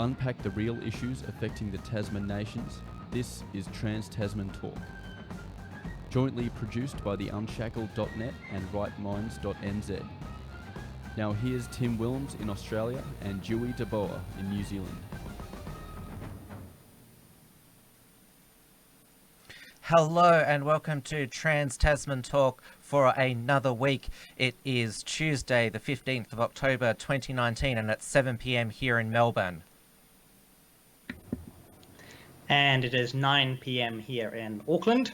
unpack the real issues affecting the Tasman nations, this is Trans-Tasman Talk. Jointly produced by the Unshackled.net and rightminds.nz. Now here's Tim Willems in Australia and Dewey DeBoer in New Zealand. Hello and welcome to Trans-Tasman Talk for another week. It is Tuesday the 15th of October 2019 and it's 7 p.m. here in Melbourne. And it is 9 p.m. here in Auckland.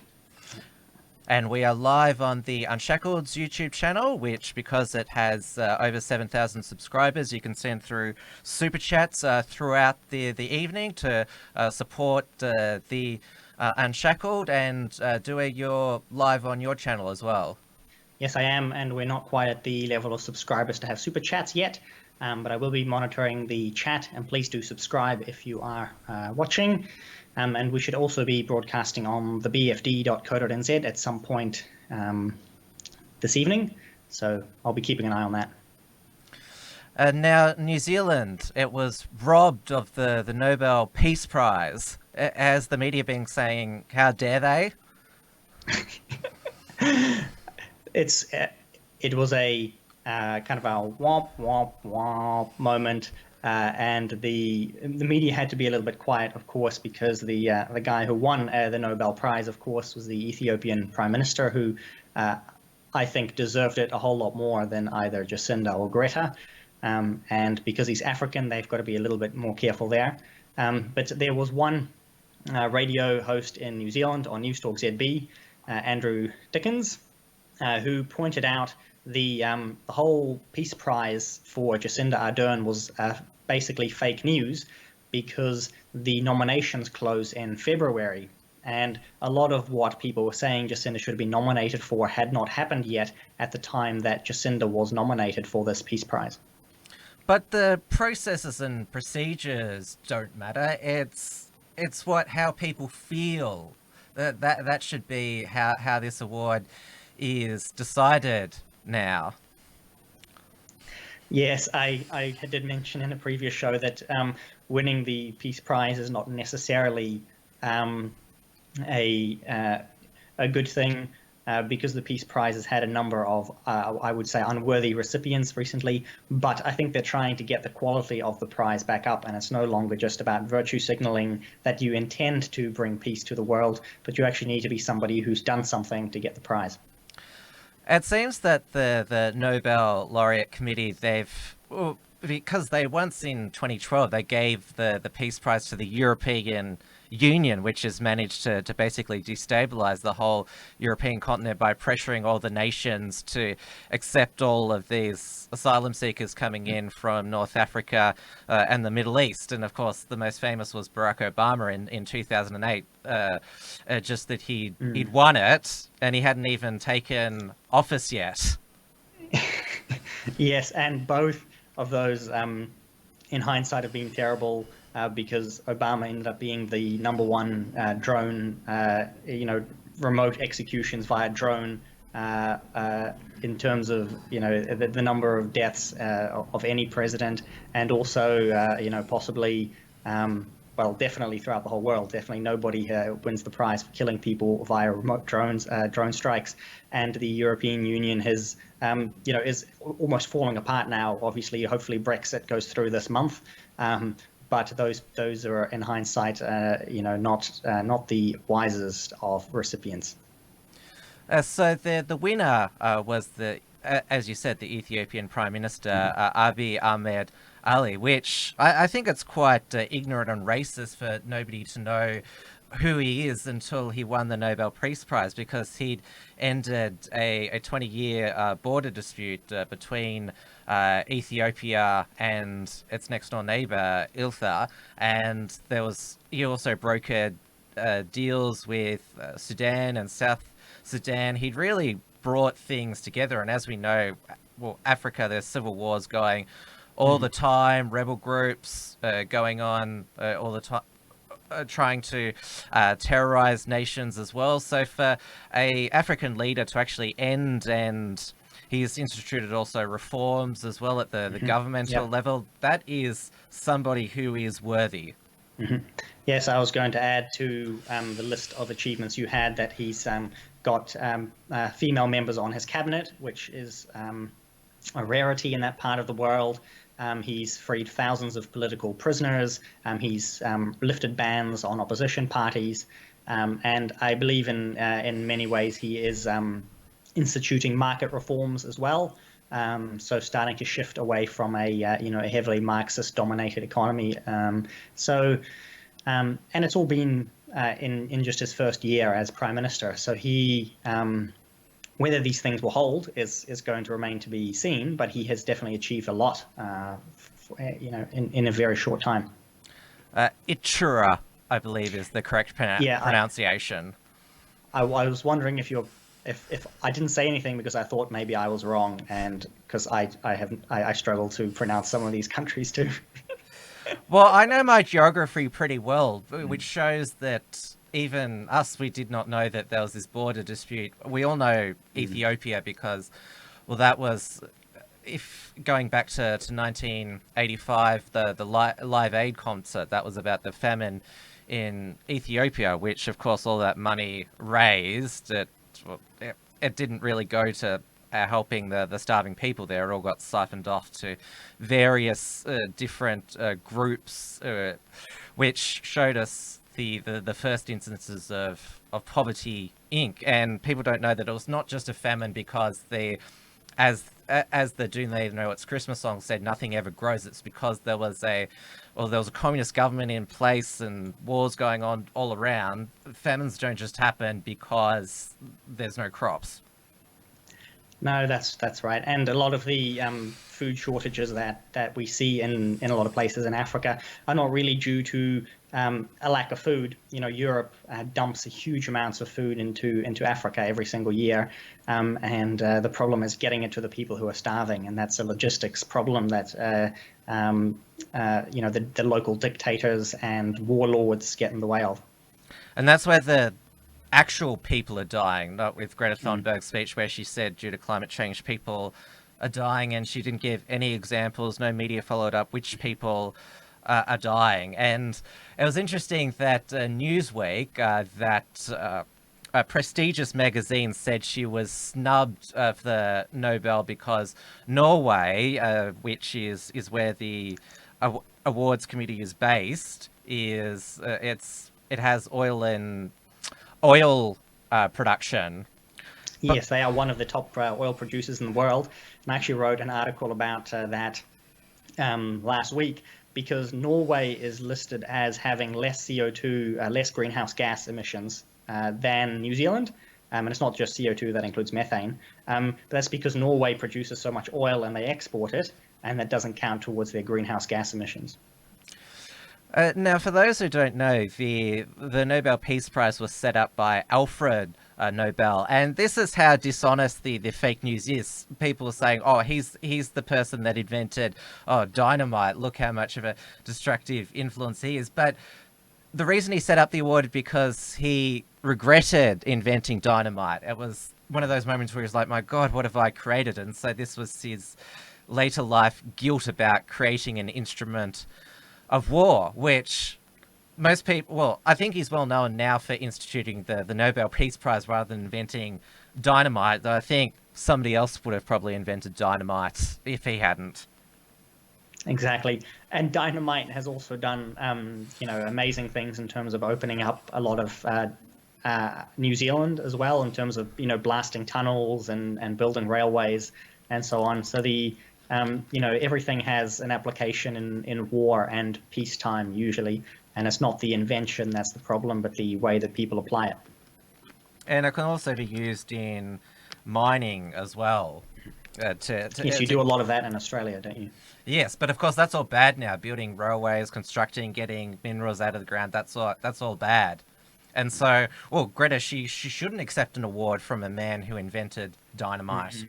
And we are live on the Unshackled's YouTube channel, which, because it has over 7,000 subscribers, you can send through super chats throughout the evening to support the Unshackled. And Dewey, you're live on your channel as well. Yes, I am, and we're not quite at the level of subscribers to have super chats yet, but I will be monitoring the chat, and please do subscribe if you are watching. And we should also be broadcasting on the bfd.co.nz at some point this evening, so I'll be keeping an eye on that. Now, New Zealand, it was robbed of the Nobel Peace Prize. Has the media been saying, how dare they? It was a kind of a womp, womp, womp moment. And the media had to be a little bit quiet, of course, because the guy who won the Nobel Prize, of course, was the Ethiopian Prime Minister, who I think deserved it a whole lot more than either Jacinda or Greta. And because he's African, they've got to be a little bit more careful there. But there was one radio host in New Zealand on Newstalk ZB, Andrew Dickens, who pointed out the whole Peace Prize for Jacinda Ardern was basically fake news because the nominations close in February. And a lot of what people were saying Jacinda should have been nominated for had not happened yet at the time that Jacinda was nominated for this Peace Prize. But the processes and procedures don't matter. It's how people feel. That should be how this award is decided now. Yes, I did mention in a previous show that winning the Peace Prize is not necessarily a good thing because the Peace Prize has had a number of, I would say, unworthy recipients recently. But I think they're trying to get the quality of the prize back up, and it's no longer just about virtue signaling that you intend to bring peace to the world, but you actually need to be somebody who's done something to get the prize. It seems that the Nobel Laureate Committee, because they once in 2012, they gave the Peace Prize to the European Union, which has managed to basically destabilize the whole European continent by pressuring all the nations to accept all of these asylum seekers coming in from North Africa and the Middle East. And of course, the most famous was Barack Obama in 2008, just that he'd won it and he hadn't even taken office yet. Yes, and both of those, in hindsight, have been terrible. Because Obama ended up being the number one drone, remote executions via drone in terms of, the number of deaths of any president, and also, possibly, definitely throughout the whole world, definitely nobody wins the prize for killing people via remote drones, drone strikes. And the European Union has, is almost falling apart now. Obviously, hopefully Brexit goes through this month. But those are, in hindsight, not the wisest of recipients. So the winner was as you said, the Ethiopian Prime Minister Abiy Ahmed Ali, which I think it's quite ignorant and racist for nobody to know who he is until he won the Nobel Peace Prize, because he'd ended a 20-year border dispute between Ethiopia and its next door neighbor Ethiopia, and he also brokered deals with Sudan and South Sudan. He'd really brought things together, and as we know, Africa, there's civil wars going all the time, rebel groups going on all the time, trying to terrorize nations as well. So for a African leader to actually end and He's instituted also reforms as well at the governmental level. That is somebody who is worthy. Yes, I was going to add to the list of achievements you had that he's got female members on his cabinet, which is a rarity in that part of the world. He's freed thousands of political prisoners. He's lifted bans on opposition parties. And I believe in many ways he is instituting market reforms as well. So starting to shift away from a heavily Marxist-dominated economy. And it's all been in just his first year as prime minister. So he, whether these things will hold is going to remain to be seen. But he has definitely achieved a lot, in a very short time. Ichura, I believe, is the correct pronunciation. I was wondering if I didn't say anything because I thought maybe I was wrong, and because I struggle to pronounce some of these countries too. Well, I know my geography pretty well, which shows that even us, we did not know that there was this border dispute. We all know Ethiopia because, well, that was, if going back to 1985, the Live Aid concert, that was about the famine in Ethiopia, which of course all that money raised, it didn't really go to helping the starving people there. It all got siphoned off to various different groups, which showed us the first instances of Poverty Inc. And people don't know that it was not just a famine because as the Do They Know It's Christmas song said, nothing ever grows. It's because there was a communist government in place and wars going on all around. Famines don't just happen because there's no crops. No, that's right. And a lot of the food shortages that we see in a lot of places in Africa are not really due to a lack of food. Europe dumps huge amounts of food into Africa every single year, and the problem is getting it to the people who are starving, and that's a logistics problem that the local dictators and warlords get in the way of. And that's where the actual people are dying, not with Greta Thunberg's speech where she said due to climate change people are dying, and she didn't give any examples, no media followed up which people are dying. And it was interesting that Newsweek, a prestigious magazine, said she was snubbed of the Nobel because Norway, which is where the awards committee is based, it has oil production. Yes, they are one of the top oil producers in the world. And I actually wrote an article about that last week, because Norway is listed as having less CO2, less greenhouse gas emissions than New Zealand. And it's not just CO2, that includes methane. But that's because Norway produces so much oil and they export it, and that doesn't count towards their greenhouse gas emissions. Now, for those who don't know, the Nobel Peace Prize was set up by Alfred Nobel, and this is how dishonest the fake news is. People are saying, "Oh, he's the person that invented dynamite. Look how much of a destructive influence he is." But the reason he set up the award is because he regretted inventing dynamite. It was one of those moments where he was like, "My God, what have I created?" And so this was his later life guilt about creating an instrument of war, which most people, well, I think he's well known now for instituting the Nobel Peace Prize rather than inventing dynamite, though I think somebody else would have probably invented dynamite if he hadn't. Exactly. And dynamite has also done, amazing things in terms of opening up a lot of New Zealand as well, in terms of, blasting tunnels and building railways and so on. So everything has an application in war and peacetime usually, and it's not the invention that's the problem, but the way that people apply it. And it can also be used in mining as well. Yes, you do a lot of that in Australia, don't you? Yes, but of course that's all bad now. Building railways, constructing, getting minerals out of the ground, that's all bad. And so, well, Greta, she shouldn't accept an award from a man who invented dynamite. Mm-hmm.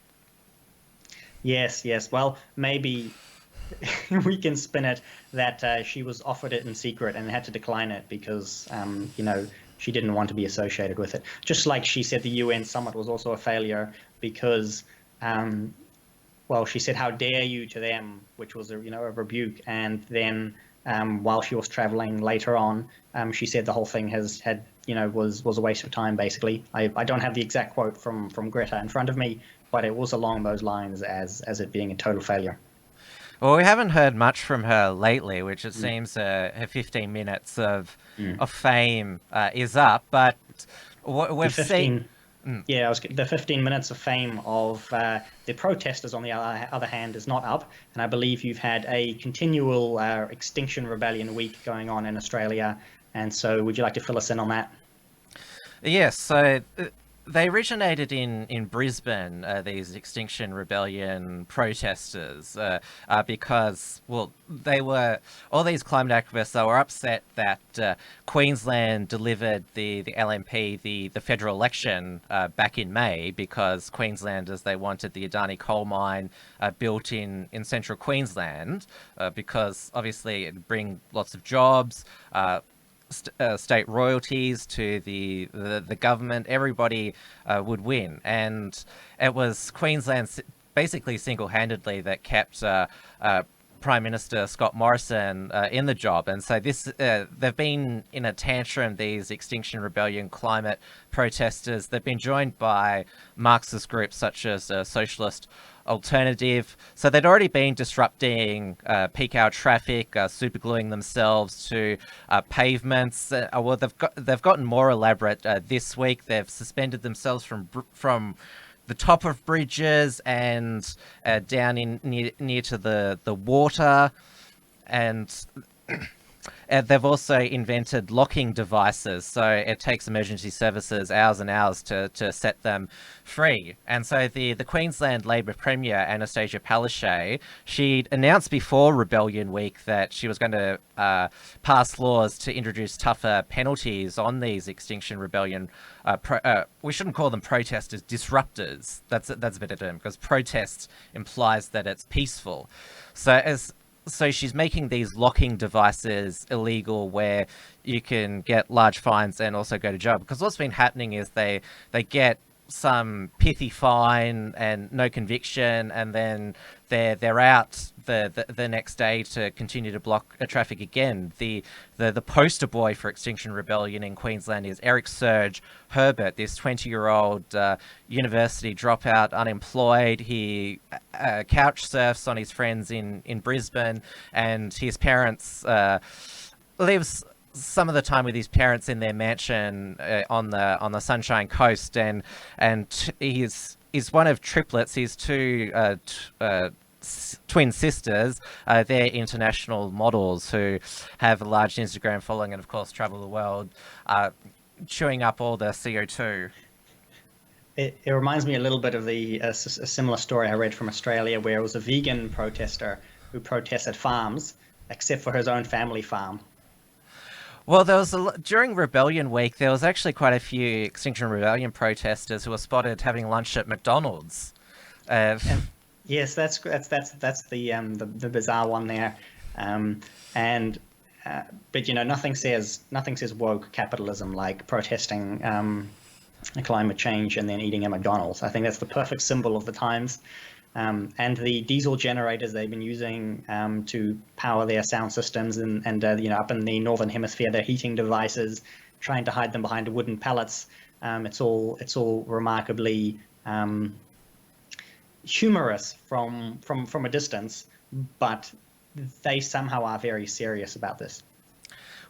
Yes. Well, maybe we can spin it that she was offered it in secret and had to decline it because, she didn't want to be associated with it. Just like she said the UN summit was also a failure because well, she said, "How dare you?" to them, which was a rebuke. And then while she was traveling later on, she said the whole thing was a waste of time. Basically, I don't have the exact quote from Greta in front of me, but it was along those lines as it being a total failure. Well, we haven't heard much from her lately, which it seems her 15 minutes of fame is up. But we've seen. Yeah, the 15 minutes of fame of the protesters, on the other hand, is not up. And I believe you've had a continual Extinction Rebellion week going on in Australia. And so would you like to fill us in on that? Yes, so they originated in Brisbane, these Extinction Rebellion protesters, because, well, all these climate activists, they were upset that Queensland delivered the LNP the federal election back in May, because Queenslanders, they wanted the Adani coal mine built in central Queensland, because obviously it'd bring lots of jobs, state royalties to the government. Everybody would win, and it was Queensland basically single-handedly that kept Prime Minister Scott Morrison in the job. And so they've been in a tantrum, these Extinction Rebellion climate protesters. They've been joined by Marxist groups such as Socialist Alternative. So they'd already been disrupting peak hour traffic, supergluing themselves to pavements. Well, they've gotten more elaborate this week. They've suspended themselves from the top of bridges and down in near to the water, and they've also invented locking devices, so it takes emergency services hours and hours to set them free. And so the Queensland Labor Premier, Anastasia Palaszczuk, she'd announced before Rebellion Week that she was going to pass laws to introduce tougher penalties on these Extinction Rebellion we shouldn't call them protesters, disruptors. That's a bit of a term, because protest implies that it's peaceful. So she's making these locking devices illegal, where you can get large fines and also go to jail. Because what's been happening is they get some pithy fine and no conviction, and then they're out the next day to continue to block traffic again. The poster boy for Extinction Rebellion in Queensland is Eric Serge Herbert, this 20-year-old university dropout, unemployed. He couch surfs on his friends in Brisbane, and his parents lives some of the time with his parents in their mansion on the Sunshine Coast, and he's one of triplets. He's two twin sisters. They're international models who have a large Instagram following and, of course, travel the world, chewing up all the CO2. It reminds me a little bit of a similar story I read from Australia, where it was a vegan protester who protested farms, except for his own family farm. Well, during Rebellion Week, there was actually quite a few Extinction Rebellion protesters who were spotted having lunch at McDonald's. Yes, that's the bizarre one there, but nothing says woke capitalism like protesting climate change and then eating at McDonald's. I think that's the perfect symbol of the times. And the diesel generators they've been using to power their sound systems, and up in the northern hemisphere, their heating devices, trying to hide them behind wooden pallets. It's all remarkably humorous from a distance, but they somehow are very serious about this.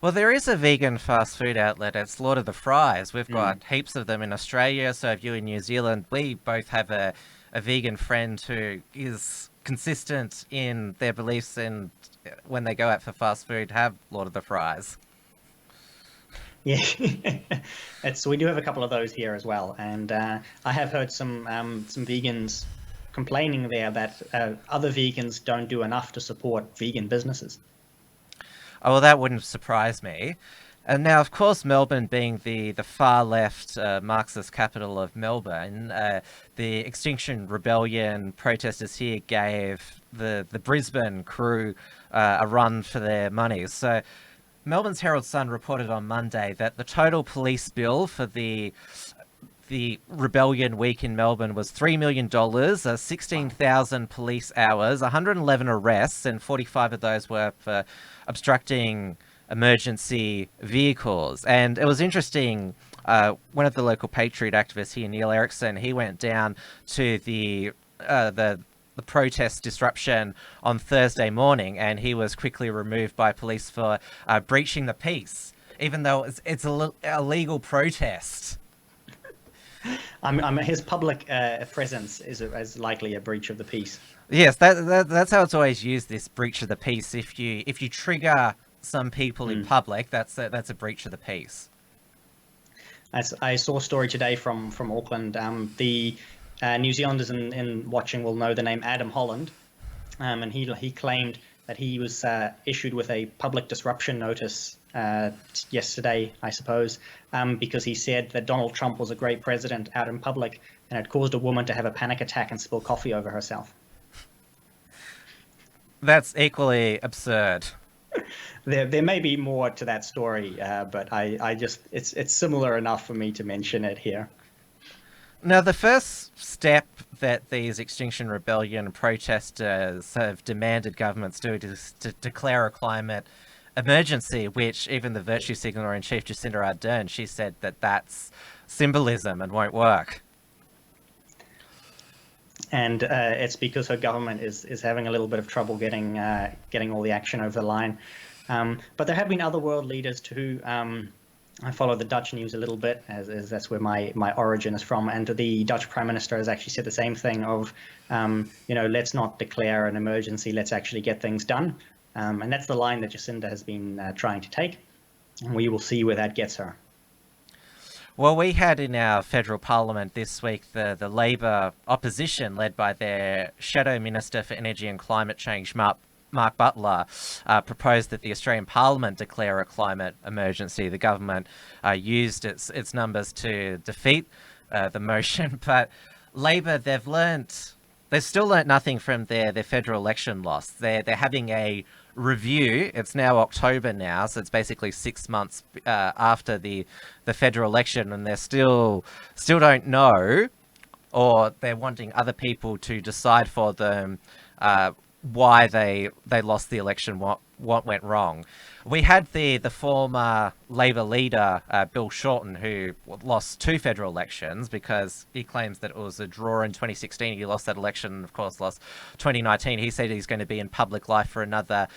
Well, there is a vegan fast food outlet. It's Lord of the Fries. We've got heaps of them in Australia. So if you're in New Zealand, we both have a vegan friend who is consistent in their beliefs, and when they go out for fast food, have Lord of the Fries. Yeah, we do have a couple of those here as well, and I have heard some vegans complaining there that other vegans don't do enough to support vegan businesses. Oh, well, that wouldn't surprise me. And now, of course, Melbourne being the far left Marxist capital of Melbourne, the Extinction Rebellion protesters here gave the Brisbane crew a run for their money. So Melbourne's Herald Sun reported on Monday that the total police bill for the the rebellion week in Melbourne was $3 million, 16,000 police hours, 111 arrests, and 45 of those were for obstructing emergency vehicles. And it was interesting. One of the local Patriot activists here, Neil Erickson, he went down to the protest disruption on Thursday morning, and he was quickly removed by police for breaching the peace, even though it's a legal protest. His public presence is likely a breach of the peace. Yes, that's how it's always used, this breach of the peace. If you trigger some people in public, that's a breach of the peace. As I saw a story today from Auckland, the New Zealanders in watching will know the name Adam Holland, and he claimed that he was issued with a public disruption notice yesterday, I suppose, because he said that Donald Trump was a great president out in public and had caused a woman to have a panic attack and spill coffee over herself. That's equally absurd. There may be more to that story, but I just it's similar enough for me to mention it here. Now, the first step that these Extinction Rebellion protesters have demanded governments do is to declare a climate emergency, which even the virtue signaller-in-chief, Jacinda Ardern, she said that that's symbolism and won't work. And it's because her government is having a little bit of trouble getting all the action over the line. But there have been other world leaders too. I follow the Dutch news a little bit, as that's where my origin is from. And the Dutch Prime Minister has actually said the same thing of, let's not declare an emergency, let's actually get things done. And that's the line that Jacinda has been trying to take. And we will see where that gets her. Well, we had in our federal parliament this week the Labor opposition, led by their Shadow Minister for Energy and Climate Change, Mark Butler, proposed that the Australian Parliament declare a climate emergency. The government used its numbers to defeat the motion, but Labor, they've still learnt nothing from their federal election loss. They're having a review. It's now October now, so it's basically 6 months after the federal election, and they still don't know, or they're wanting other people to decide for them why they lost the election, what went wrong. We had the former Labor leader, Bill Shorten, who lost 2 federal elections because he claims that it was a draw in 2016. He lost that election and, of course, lost 2019. He said he's going to be in public life for another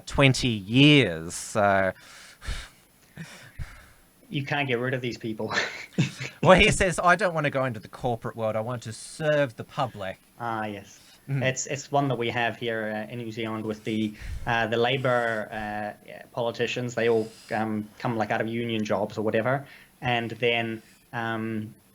20 years. So you can't get rid of these people. Well, he says, I don't want to go into the corporate world. I want to serve the public. Ah, yes. It's one that we have here in New Zealand with the Labor politicians. They all come like out of union jobs or whatever, and then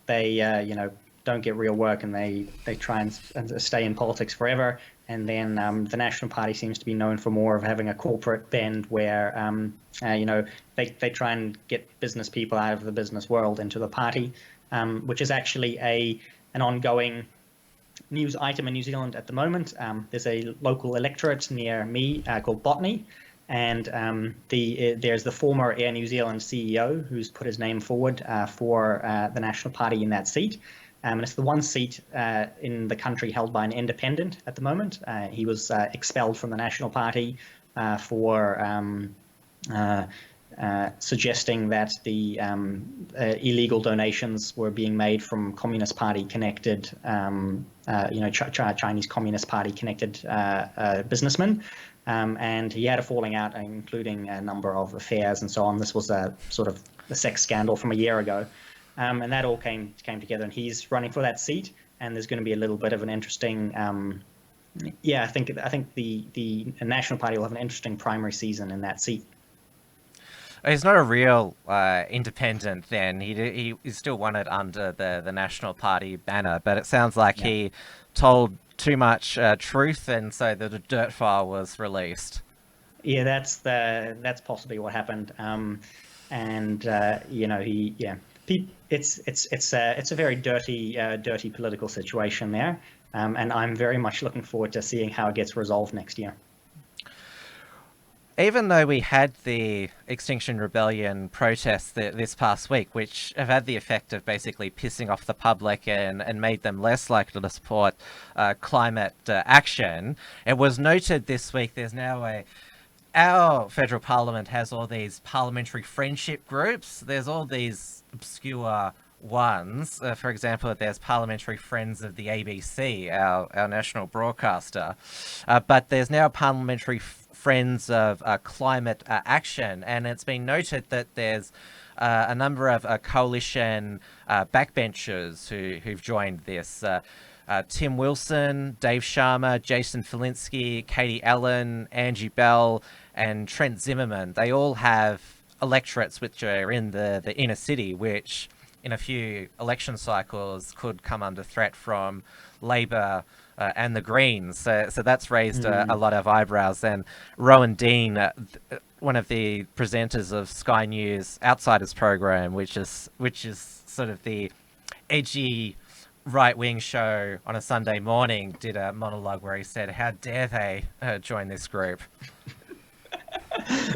they don't get real work, and they try and stay in politics forever. And then the National Party seems to be known for more of having a corporate bend, where they try and get business people out of the business world into the party, which is actually an ongoing news item in New Zealand at the moment. There's a local electorate near me called Botany, and there's the former Air New Zealand CEO who's put his name forward for the National Party in that seat. And it's the one seat in the country held by an independent at the moment. He was expelled from the National Party for suggesting that the illegal donations were being made from Communist Party connected, Chinese Communist Party connected businessmen. And he had a falling out, including a number of affairs and so on. This was a sort of a sex scandal from a year ago. And that all came together, and he's running for that seat. And there's going to be a little bit of an interesting, I think the National Party will have an interesting primary season in that seat. He's not a real independent then. He still won it under the National Party banner, but it sounds like he told too much truth, and so the dirt file was released. Yeah, that's possibly what happened. It's a very dirty political situation there, and I'm very much looking forward to seeing how it gets resolved next year. even though we had the Extinction Rebellion protests this past week, which have had the effect of basically pissing off the public and made them less likely to support climate action, it was noted this week there's now our federal parliament has all these parliamentary friendship groups. There's all these obscure ones. For example, there's Parliamentary Friends of the ABC, our national broadcaster. But there's now Parliamentary Friends of Climate Action, and it's been noted that there's a number of coalition backbenchers who've joined this. Tim Wilson, Dave Sharma, Jason Falinsky, Katie Allen, Angie Bell, and Trent Zimmerman. They all have electorates which are in the inner city, which in a few election cycles could come under threat from Labor and the Greens. So that's raised a lot of eyebrows. And Rowan Dean, one of the presenters of Sky News Outsiders program, which is sort of the edgy right-wing show on a Sunday morning, did a monologue where he said, "How dare they join this group?"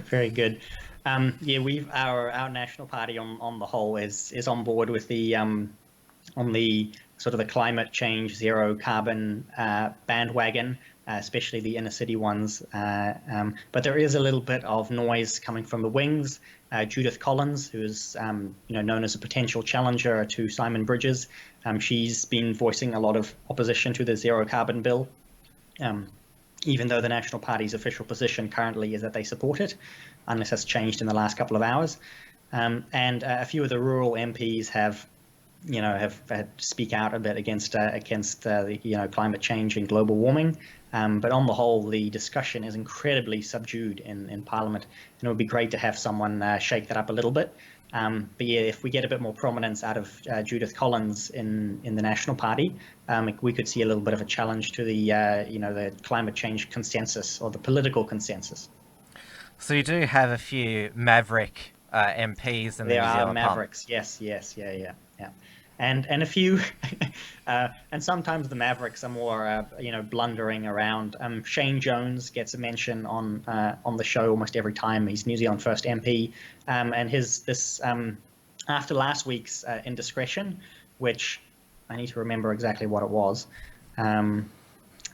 Very good. Yeah, our national party on the whole is on board with the on the sort of the climate change zero carbon bandwagon, especially the inner city ones. But there is a little bit of noise coming from the wings. Judith Collins, who is known as a potential challenger to Simon Bridges, she's been voicing a lot of opposition to the zero carbon bill. Even though the National Party's official position currently is that they support it, unless that's changed in the last couple of hours. And a few of the rural MPs have had to speak out a bit against the climate change and global warming. But on the whole, the discussion is incredibly subdued in Parliament, and it would be great to have someone shake that up a little bit. But yeah, if we get a bit more prominence out of Judith Collins in the National Party, we could see a little bit of a challenge to the climate change consensus or the political consensus. So you do have a few maverick MPs in the New Zealand Parliament. There are mavericks, yes, yeah. And a few, and sometimes the mavericks are more, blundering around. Shane Jones gets a mention on the show almost every time. He's New Zealand First MP, and after last week's indiscretion, which I need to remember exactly what it was.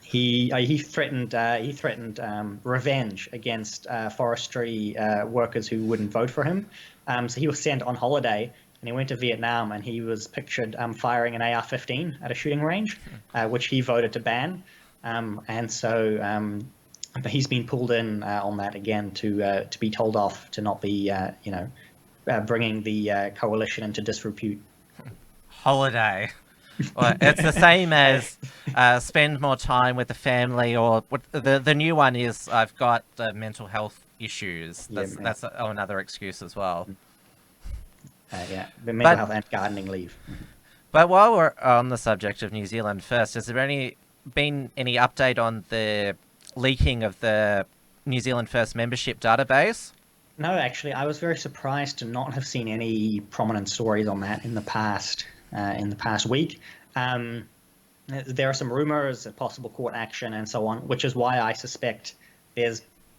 He threatened revenge against forestry workers who wouldn't vote for him. So he was sent on holiday. And he went to Vietnam, and he was pictured firing an AR-15 at a shooting range, which he voted to ban. And so he's been pulled in on that again to be told off, to not be, bringing the coalition into disrepute. Holiday. Well, it's the same as spend more time with the family, or the new one is I've got mental health issues. That's another excuse as well. The mental health and gardening leave. But while we're on the subject of New Zealand First, has there been any update on the leaking of the New Zealand First membership database? No, actually, I was very surprised to not have seen any prominent stories on that in the past week. There are some rumors of possible court action and so on, which is why I suspect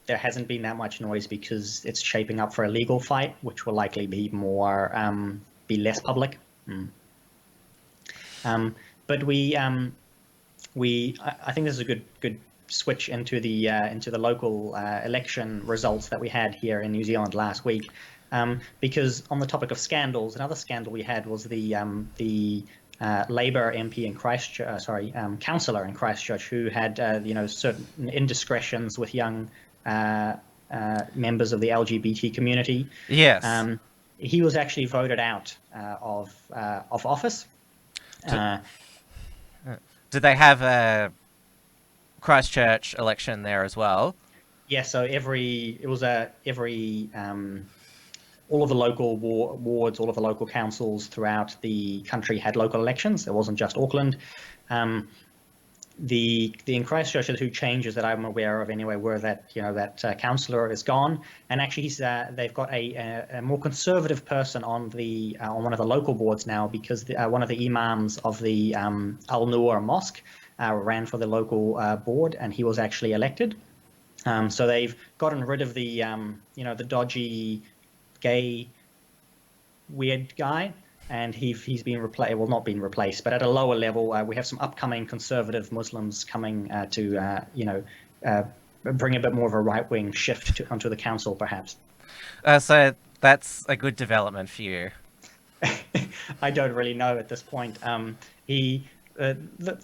there hasn't been that much noise, because it's shaping up for a legal fight, which will likely be less public. But I think this is a good switch into the local election results that we had here in New Zealand last week, because on the topic of scandals, another scandal we had was the Labour MP in Christchurch, councillor in Christchurch, who had certain indiscretions with young members of the LGBT community. Yes. He was actually voted out of office. Did they have a Christchurch election there as well? Yeah, so all of the local wards, all of the local councils throughout the country had local elections. It wasn't just Auckland. The in Christchurch, the two changes that I'm aware of anyway were that that councillor is gone, and actually they've got a more conservative person on one of the local boards now, because one of the imams of the Al Noor Mosque ran for the local board, and he was actually elected. So they've gotten rid of the the dodgy, gay, weird guy, and he's been replaced. Well, not been replaced, but at a lower level, we have some upcoming conservative Muslims coming to bring a bit more of a right-wing shift onto the council, perhaps. So that's a good development for you. I don't really know at this point. The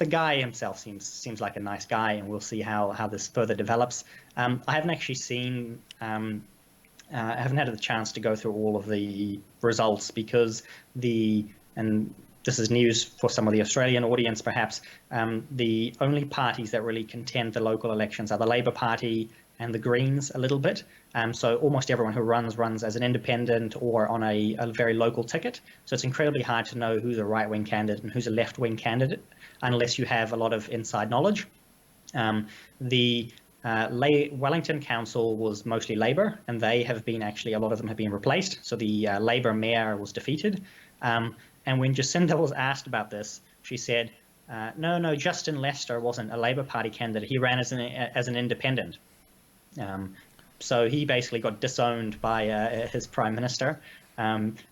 guy himself seems like a nice guy, and we'll see how this further develops. I haven't actually seen. I haven't had the chance to go through all of the results because and this is news for some of the Australian audience, perhaps. The only parties that really contend the local elections are the Labor Party and the Greens a little bit. So almost everyone who runs as an independent or on a very local ticket. So it's incredibly hard to know who's a right-wing candidate and who's a left-wing candidate unless you have a lot of inside knowledge. The Wellington Council was mostly Labor, and they have been a lot of them have been replaced. So the Labor mayor was defeated. And when Jacinda was asked about this, she said, no, Justin Lester wasn't a Labor Party candidate. He ran as an independent. So he basically got disowned by his prime minister.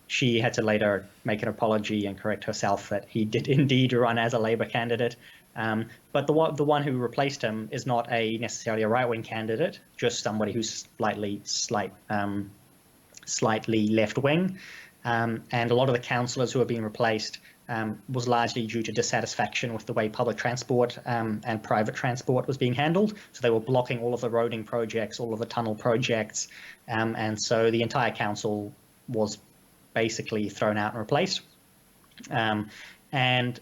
She had to later make an apology and correct herself that he did indeed run as a Labor candidate. But the one who replaced him is not necessarily a right-wing candidate, just somebody who's slightly left-wing. And a lot of the councillors who are being replaced was largely due to dissatisfaction with the way public transport and private transport was being handled. So they were blocking all of the roading projects, all of the tunnel projects, and so the entire council was basically thrown out and replaced. And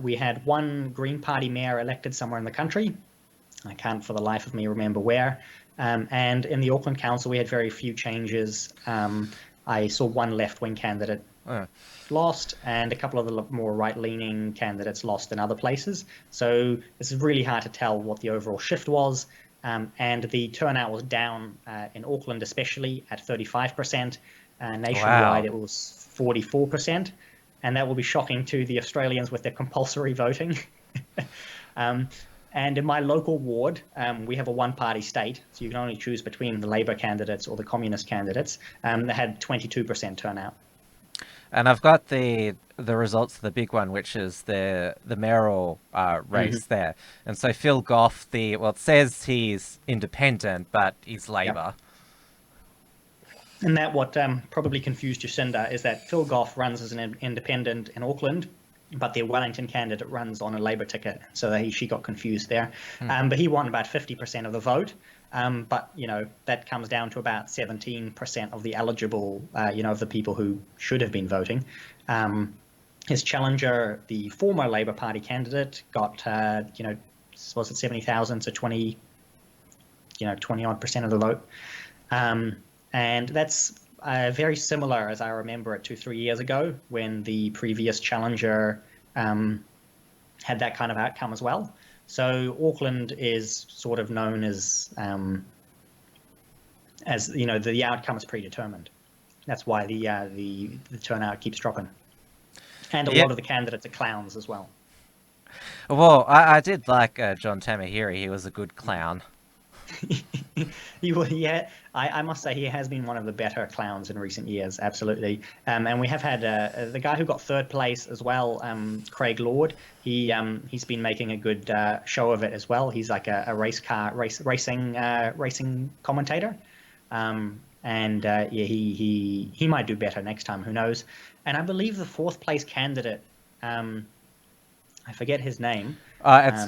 we had one Green Party mayor elected somewhere in the country. I can't for the life of me remember where. And in the Auckland Council, we had very few changes. I saw one left-wing candidate lost, and a couple of the more right-leaning candidates lost in other places. So it's really hard to tell what the overall shift was. And the turnout was down in Auckland, especially at 35%. Nationwide, It was 44%. And that will be shocking to the Australians with their compulsory voting. And in my local ward, we have a one-party state, so you can only choose between the Labor candidates or the Communist candidates. They had 22% turnout. And I've got the results of the big one, which is the mayoral race there. And so Phil Goff, it says he's independent, but he's Labor. Yep. And that what probably confused Jacinda is that Phil Goff runs as an independent in Auckland, but the Wellington candidate runs on a Labor ticket, so she got confused there. But he won about 50% of the vote. But that comes down to about 17% of the eligible, of the people who should have been voting. His challenger, the former Labor Party candidate, got was it 70,000 to 20 odd percent of the vote, and that's very similar as I remember it 2-3 years ago when the previous challenger had that kind of outcome as well. So Auckland is sort of known as the outcome is predetermined. That's why the turnout keeps dropping, and a lot of the candidates are clowns as well. Well, I did like John Tamahiri. He was a good clown. I must say he has been one of the better clowns in recent years, absolutely. And we have had the guy who got third place as well, Craig Lord. He's been making a good show of it as well. He's like a racing commentator, he might do better next time. Who knows? And I believe the fourth place candidate, I forget his name. It's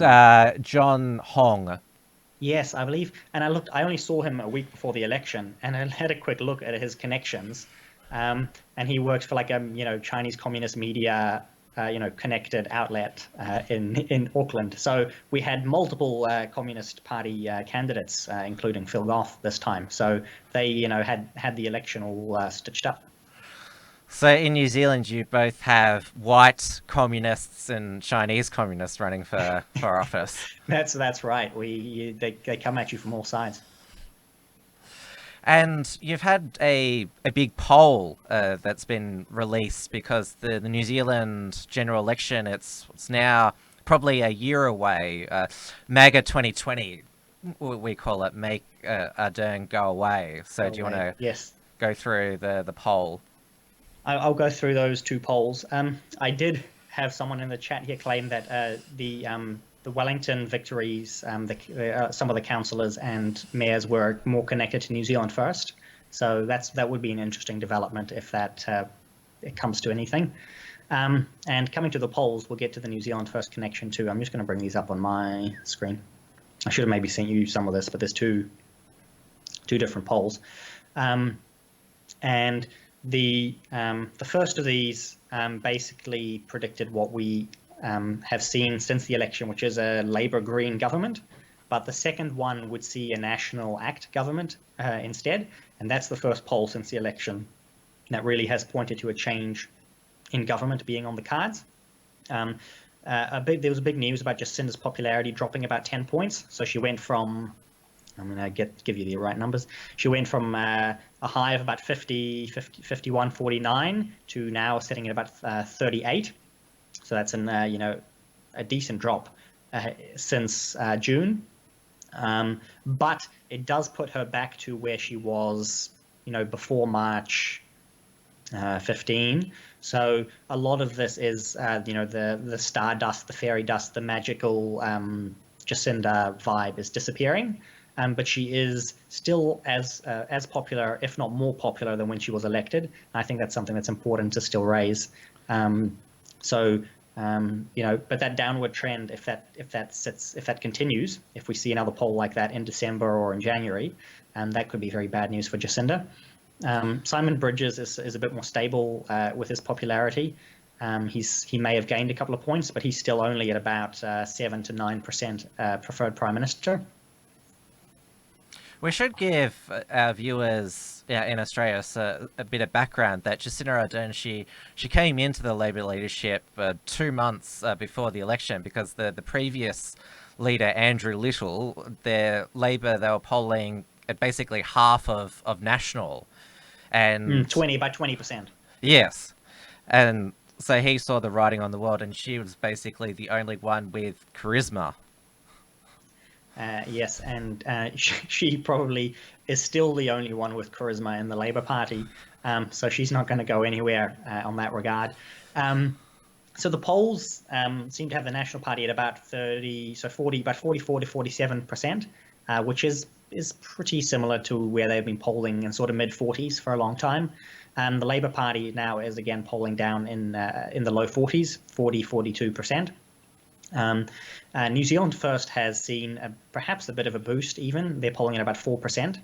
John Hong. Yes, I believe. And I only saw him a week before the election, and I had a quick look at his connections. And he works for like a Chinese communist media connected outlet in Auckland. So we had multiple Communist Party candidates, including Phil Goff this time. So they had the election all stitched up. So in New Zealand, you both have white communists and Chinese communists running for office. That's right. They come at you from all sides. And you've had a big poll that's been released because the New Zealand general election, it's now probably a year away. MAGA 2020 we call it make Ardern go away. So do you want to Yes. go through the poll? I'll go through those two polls. I did have someone in the chat here claim that the Wellington victories, some of the councillors and mayors were more connected to New Zealand First. So that would be an interesting development if that it comes to anything. And coming to the polls, we'll get to the New Zealand First connection too. I'm just going to bring these up on my screen. I should have maybe sent you some of this, but there's two different polls. And the first of these basically predicted what we have seen since the election, which is a Labour Green government. But the second one would see a National Act government instead. And that's the first poll since the election that really has pointed to a change in government being on the cards. There was big news about Jacinda's popularity dropping about 10 points. So she went from, I'm going to give you the right numbers. She went from a high of about 51, 49 to now sitting at about 38. So that's a decent drop since June. But it does put her back to where she was, before March 15. So a lot of this is, the stardust, the fairy dust, the magical Jacinda vibe is disappearing. But she is still as popular, if not more popular, than when she was elected. I think that's something that's important to still raise. But that downward trend, if that continues, if we see another poll like that in December or in January, that could be very bad news for Jacinda. Simon Bridges is a bit more stable with his popularity. He may have gained a couple of points, but he's still only at about 7 to 9% preferred prime minister. We should give our viewers in Australia a bit of background that Jacinda Ardern, she came into the Labor leadership 2 months before the election, because the previous leader, Andrew Little, their Labor, they were polling at basically half of National. And 20%. Yes. And so he saw the writing on the wall, and she was basically the only one with charisma. Yes, and she probably is still the only one with charisma in the Labour Party, so she's not going to go anywhere on that regard. So the polls seem to have the National Party at about about 44 to 47%, which is pretty similar to where they've been polling in sort of mid-40s for a long time. The Labour Party now is again polling down in the low 40s, 42%. New Zealand First has seen perhaps a bit of a boost even. They're polling at about 4%,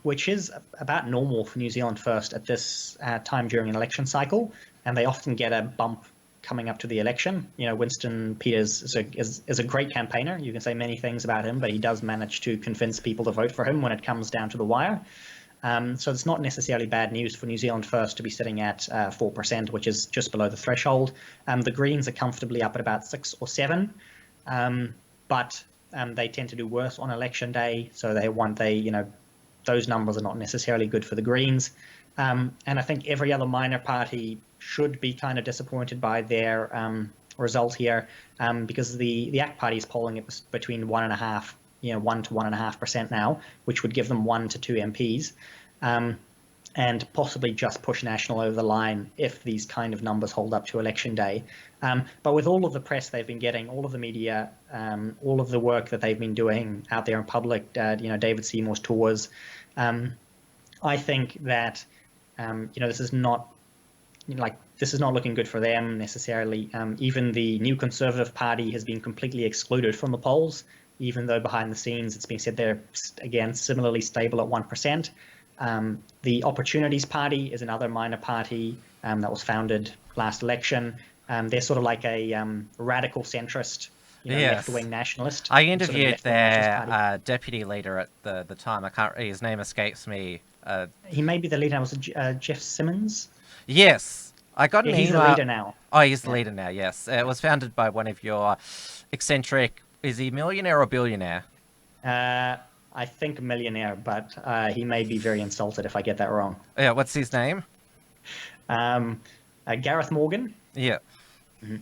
which is about normal for New Zealand First at this time during an election cycle. And they often get a bump coming up to the election. Winston Peters is a great campaigner. You can say many things about him, but he does manage to convince people to vote for him when it comes down to the wire. So it's not necessarily bad news for New Zealand First to be sitting at 4%, which is just below the threshold. The Greens are comfortably up at about 6 or 7, but they tend to do worse on election day. So those numbers are not necessarily good for the Greens. And I think every other minor party should be kind of disappointed by their result here, because the ACT Party is polling it between 1.5%. 1 to 1.5% now, which would give them 1 to 2 MPs, and possibly just push National over the line if these kind of numbers hold up to election day. But with all of the press they've been getting, all of the media, all of the work that they've been doing out there in public, David Seymour's tours, I think that this is not looking good for them necessarily. Even the New Conservative Party has been completely excluded from the polls, even though behind the scenes it's being said they're, again, similarly stable at 1%. The Opportunities Party is another minor party that was founded last election. They're sort of like a radical centrist, left-wing nationalist. I interviewed their deputy leader at the time. His name escapes me. He may be the leader. Was Jeff Simmons? Yes. I got an email. He's the leader now. Oh, he's the leader now, yes. It was founded by one of your eccentric... Is he millionaire or billionaire? I think millionaire, but he may be very insulted if I get that wrong. Yeah, what's his name? Gareth Morgan. Yeah. Mm-hmm.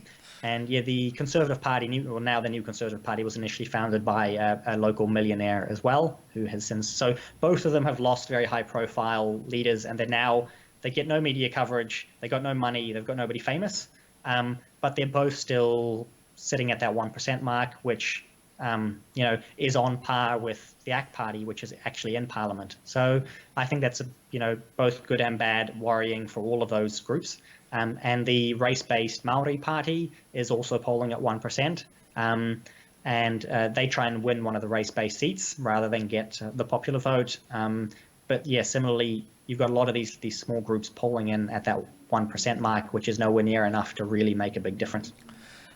And yeah, the Conservative Party, now the New Conservative Party, was initially founded by a local millionaire as well, who has since. So both of them have lost very high-profile leaders, and they get no media coverage. They got no money. They've got nobody famous. But they're both still sitting at that 1% mark, which is on par with the ACT Party, which is actually in Parliament. So I think that's both good and bad, worrying for all of those groups. And the race-based Maori Party is also polling at 1%. And they try and win one of the race-based seats rather than get the popular vote. But yeah, similarly, you've got a lot of these small groups polling in at that 1% mark, which is nowhere near enough to really make a big difference.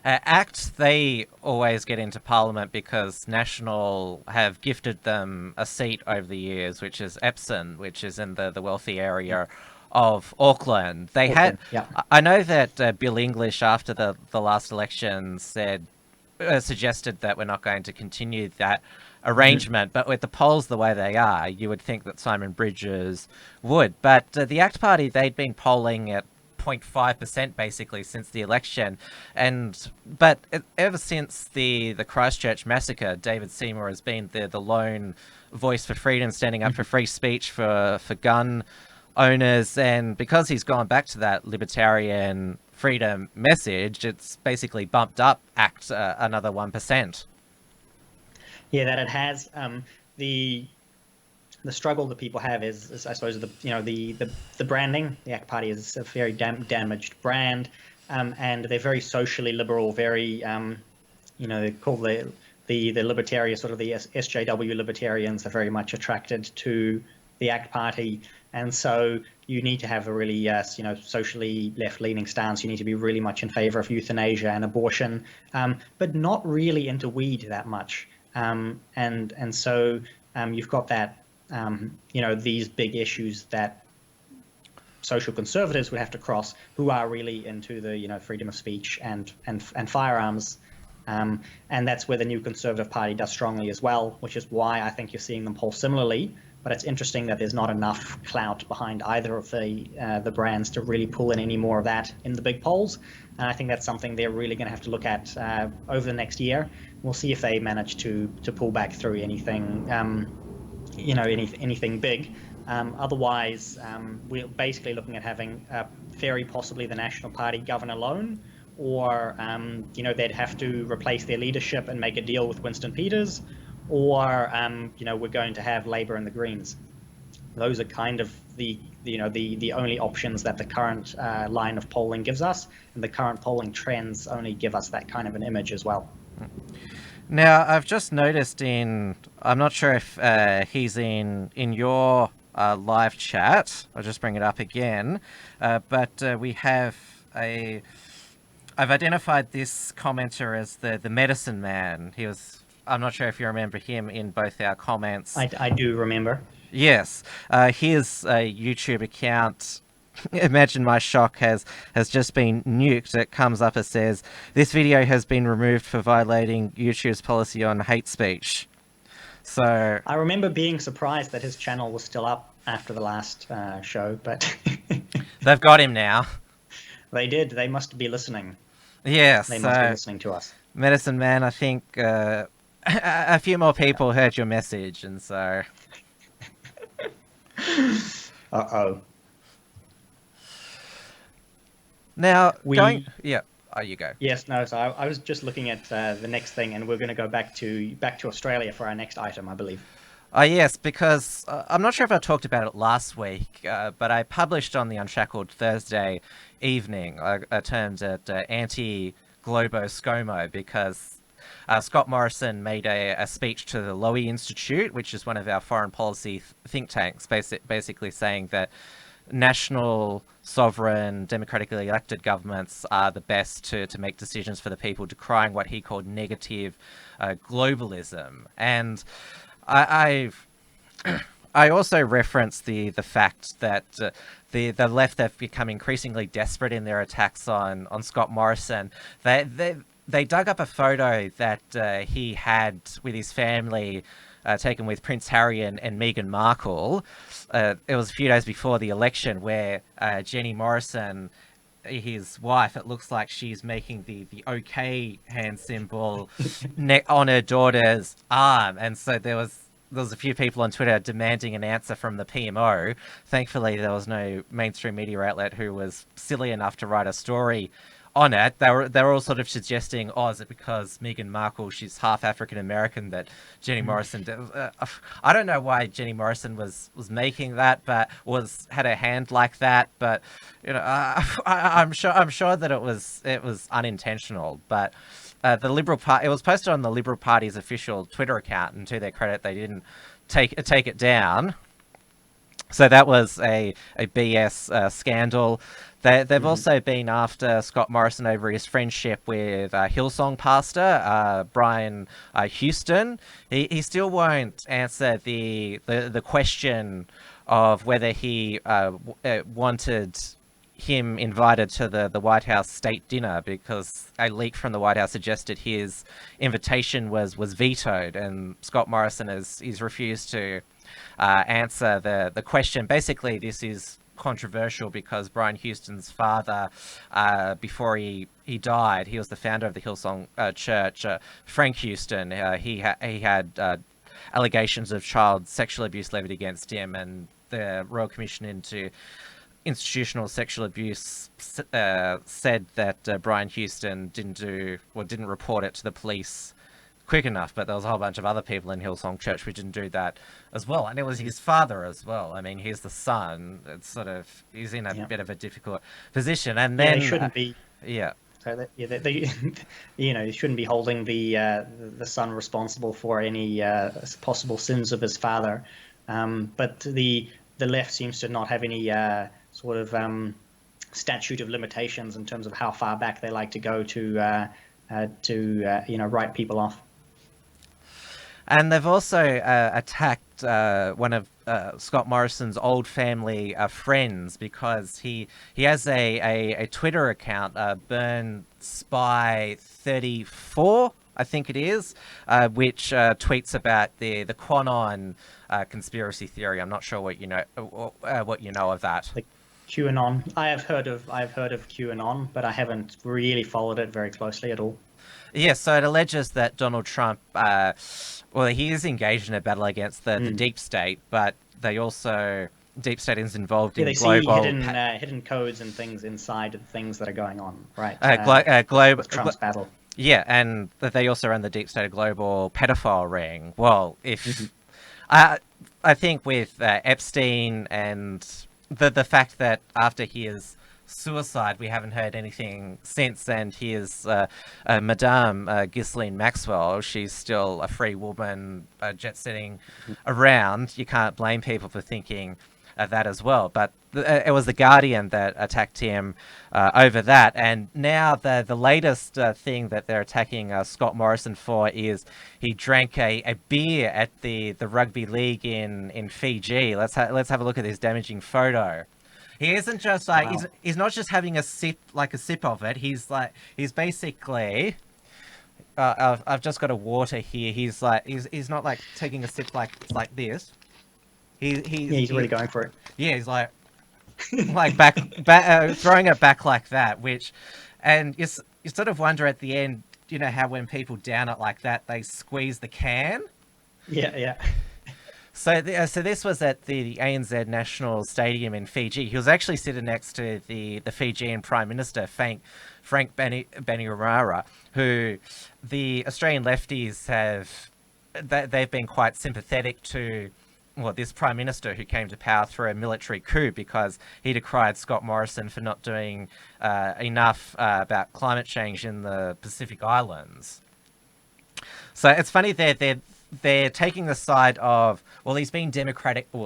ACT, they always get into Parliament because National have gifted them a seat over the years, which is Epsom, which is in the wealthy area of Auckland. I know that Bill English, after the last election, suggested that we're not going to continue that arrangement, but with the polls the way they are, you would think that Simon Bridges would. But the ACT Party, they'd been polling at 0.5% basically since the election, but ever since the Christchurch massacre, David Seymour has been the lone voice for freedom, standing up for free speech for gun owners, and because he's gone back to that libertarian freedom message, it's basically bumped up ACT another 1%. Yeah, that it has. The struggle that people have is I suppose the branding. The ACT Party is a very damaged brand, and they're very socially liberal, very they call the libertarian, sort of the SJW libertarians are very much attracted to the ACT Party, and so you need to have a really socially left-leaning stance. You need to be really much in favor of euthanasia and abortion, but not really into weed that much, and so you've got that. These big issues that social conservatives would have to cross, who are really into the freedom of speech and firearms, and that's where the New Conservative Party does strongly as well, which is why I think you're seeing them poll similarly. But it's interesting that there's not enough clout behind either of the brands to really pull in any more of that in the big polls, and I think that's something they're really going to have to look at over the next year. We'll see if they manage to pull back through anything. Anything big. Otherwise, we're basically looking at having very possibly the National Party govern alone, or they'd have to replace their leadership and make a deal with Winston Peters, or we're going to have Labour and the Greens. Those are kind of the only options that the current line of polling gives us, and the current polling trends only give us that kind of an image as well. Now, I've just noticed I'm not sure if he's in your live chat. I'll just bring it up again. But we have I've identified this commenter as the medicine man. I'm not sure if you remember him in both our comments. I do remember. Yes. His YouTube account, imagine my shock, has just been nuked. It comes up, it says, "This video has been removed for violating YouTube's policy on hate speech." So I remember being surprised that his channel was still up after the last show, but they've got him now. They did. They must be listening. Yes. They must be listening to us. Medicine Man, I think a few more people heard your message, and so... Uh-oh. Now, yeah. Oh, you go. Yes, no. So I was just looking at the next thing, and we're going to go back to Australia for our next item, I believe. Oh, yes, because I'm not sure if I talked about it last week, but I published on the Unshackled Thursday evening. I termed it anti-Globo ScoMo because Scott Morrison made a speech to the Lowy Institute, which is one of our foreign policy think tanks, basically saying that national, sovereign, democratically elected governments are the best to make decisions for the people, decrying what he called negative globalism. And I also referenced the fact that the left have become increasingly desperate in their attacks on Scott Morrison. They dug up a photo that he had with his family, taken with Prince Harry and Meghan Markle. It was a few days before the election, where Jenny Morrison his wife, it looks like she's making the OK hand symbol on her daughter's arm, and so there was a few people on Twitter demanding an answer from the PMO. Thankfully, there was no mainstream media outlet who was silly enough to write a story on it. They were all sort of suggesting, oh, is it because Meghan Markle, she's half African American, that Jenny Morrison I don't know why Jenny Morrison was making that, but had a hand like that, but I'm sure that it was unintentional, but the Liberal Party, it was posted on the Liberal Party's official Twitter account, and to their credit, they didn't take it down. So that was a BS scandal. They've also been after Scott Morrison over his friendship with Hillsong pastor Brian Houston. He still won't answer the question of whether he wanted him invited to the White House state dinner, because a leak from the White House suggested his invitation was vetoed, and Scott Morrison he's refused to answer the question. Basically, this is controversial because Brian Houston's father, before he died, he was the founder of the Hillsong Church. Frank Houston, he had allegations of child sexual abuse levied against him, and the Royal Commission into Institutional Sexual Abuse said that Brian Houston didn't report it to the police quick enough, but there was a whole bunch of other people in Hillsong Church who didn't do that as well, and it was his father as well. I mean, he's the son. It's sort of, he's in a bit of a difficult position, and then he shouldn't be. Yeah. So that, they you shouldn't be holding the son responsible for any possible sins of his father. But the left seems to not have any sort of statute of limitations in terms of how far back they like to go to write people off. And they've also attacked one of Scott Morrison's old family friends, because he has a Twitter account, Burn Spy 34, I think it is, which tweets about the QAnon conspiracy theory. I'm not sure what you know of that. Like QAnon, I have heard of QAnon, but I haven't really followed it very closely at all. Yeah, so it alleges that Donald Trump, he is engaged in a battle against the deep state, but deep state is involved in global... They see hidden codes and things inside of things that are going on, right? With Trump's battle. Yeah, and that they also run the deep state global pedophile ring. Well, I think with Epstein and the fact that after his suicide, we haven't heard anything since, and here's Madame Ghislaine Maxwell. She's still a free woman, jet-setting around. You can't blame people for thinking that as well. But it was The Guardian that attacked him over that. And now the latest thing that they're attacking Scott Morrison for is he drank a beer at the rugby league in Fiji. Let's have a look at this damaging photo. He isn't just like, he's not just having a sip of it. He's basically, I've just got a water here. He's not like taking a sip like this. He's really going for it. Yeah, he's like back throwing it back like that, and you sort of wonder at the end, how when people down it like that, they squeeze the can. Yeah. So this was at the ANZ National Stadium in Fiji. He was actually sitting next to the Fijian Prime Minister, Frank Bainimarama, who the Australian lefties they've been quite sympathetic to, this Prime Minister who came to power through a military coup, because he decried Scott Morrison for not doing enough about climate change in the Pacific Islands. So it's funny they're taking the side of, he's been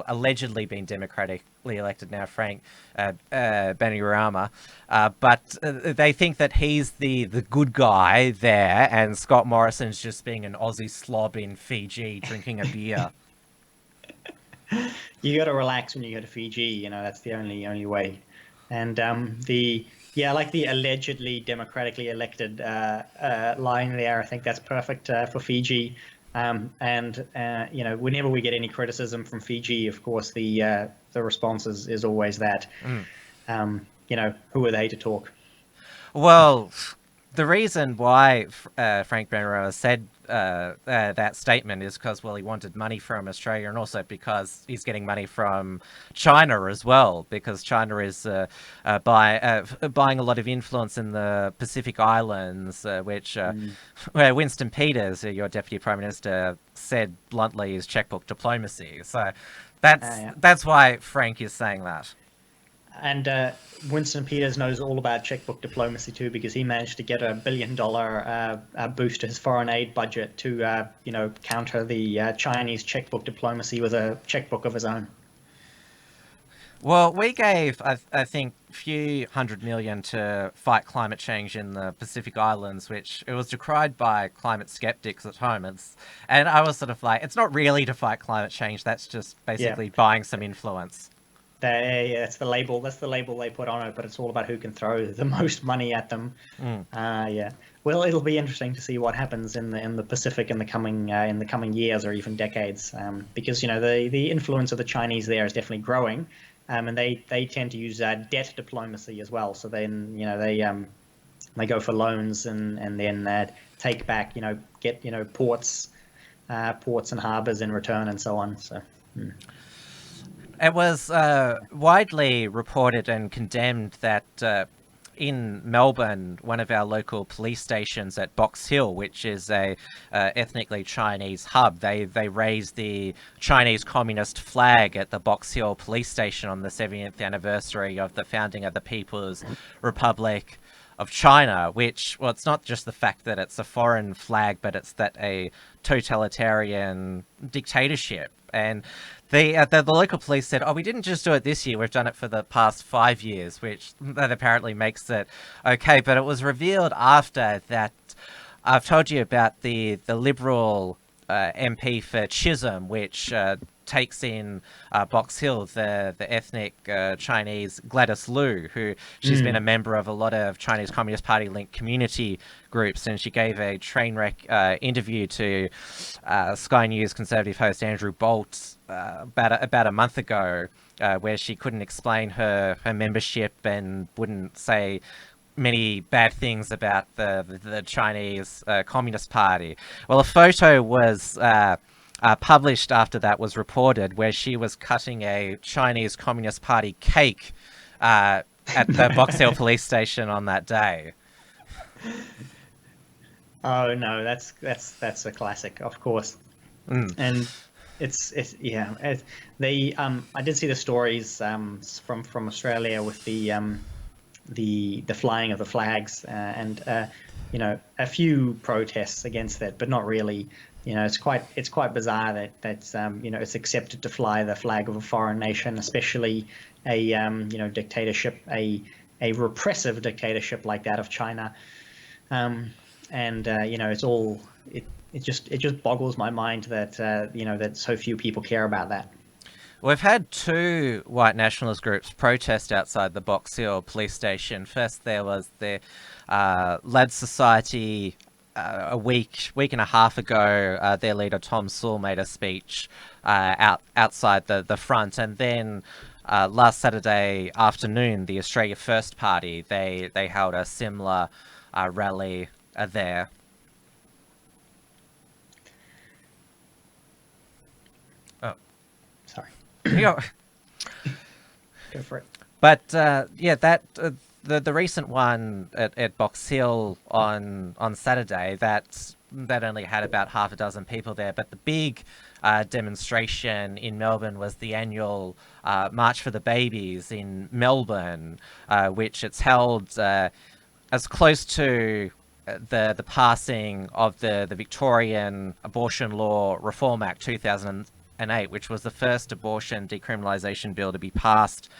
allegedly been democratically elected now, Frank Bainimarama, but they think that he's the good guy there, and Scott Morrison's just being an Aussie slob in Fiji drinking a beer. You got to relax when you go to Fiji. That's the only way. And the allegedly democratically elected line there, I think that's perfect for Fiji. Whenever we get any criticism from Fiji, of course, the response is always that. who are they to talk? Well, the reason why Frank Brenner said that statement is because, well, he wanted money from Australia, and also because he's getting money from China as well, because China is buying a lot of influence in the Pacific Islands, where Winston Peters, your Deputy Prime Minister, said bluntly is checkbook diplomacy. So that's why Frank is saying that. And Winston Peters knows all about checkbook diplomacy too, because he managed to get $1 billion boost to his foreign aid budget to, counter the Chinese checkbook diplomacy with a checkbook of his own. Well, we gave, I think, a few $100 million to fight climate change in the Pacific Islands, which it was decried by climate skeptics at home. And I was sort of like, it's not really to fight climate change. That's just basically buying some influence. That's the label. That's the label they put on it. But it's all about who can throw the most money at them. Well, it'll be interesting to see what happens in the Pacific in the coming years or even decades, because the influence of the Chinese there is definitely growing, and they tend to use debt diplomacy as well. So then they go for loans and then take back get ports and harbors in return and so on. So. It was widely reported and condemned that in Melbourne, one of our local police stations at Box Hill, which is a ethnically Chinese hub, they raised the Chinese Communist flag at the Box Hill police station on the 70th anniversary of the founding of the People's Republic of China, which, well, it's not just the fact that it's a foreign flag, but it's that a totalitarian dictatorship. And the local police said, we didn't just do it this year, we've done it for the past 5 years, which that apparently makes it okay. But it was revealed after that, I've told you about the Liberal MP for Chisholm, which takes in Box Hill, the ethnic Chinese Gladys Liu, who she's been a member of a lot of Chinese Communist Party linked community groups, and she gave a train wreck interview to Sky News Conservative host Andrew Bolt about a month ago, where she couldn't explain her membership and wouldn't say many bad things about the Chinese Communist Party. Well, a photo was published after that was reported, where she was cutting a Chinese Communist Party cake at the Box Hill police station on that day. Oh no, that's a classic, of course. And I did see the stories from Australia with the flying of the flags and a few protests against that, but not really. It's quite bizarre that it's accepted to fly the flag of a foreign nation, especially a dictatorship, a repressive dictatorship like that of China. It just boggles my mind that that so few people care about that. We've had two white nationalist groups protest outside the Box Hill police station. First, there was the Lads Society. A week and a half ago, their leader Tom Sewell made a speech outside the front, and then last Saturday afternoon, the Australia First Party they held a similar rally there. Oh, sorry. Go for it. But the recent one at Box Hill on Saturday, that only had about half a dozen people there. But the big demonstration in Melbourne was the annual March for the Babies in Melbourne, which it's held as close to the passing of the Victorian Abortion Law Reform Act 2008, which was the first abortion decriminalisation bill to be passed